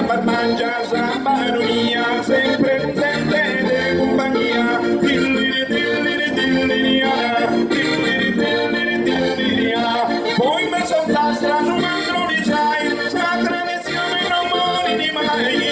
Per mangiare sambaronia, sempre presente di compagnia. Poi mi sono tastra su un altro licei, sta tradizione non muore di mai.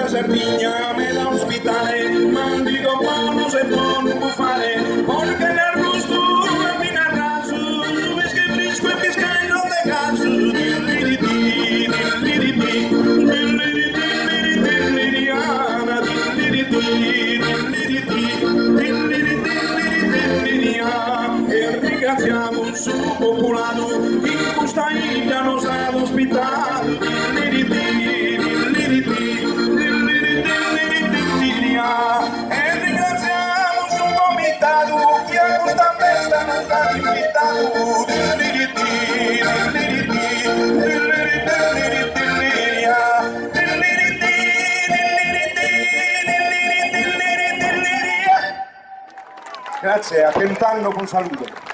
Sardegna me da ospitare, ma dico buono se buono può fare, perché l'arbusto mi narraso, ves che frisco e pescando de caso, e ringraziamo il suo popolato, in questa isla nos ha ospitato, e ringraziamo il suo comitato che a questa festa non ha invitato. Grazie, a Tentanno con saluto.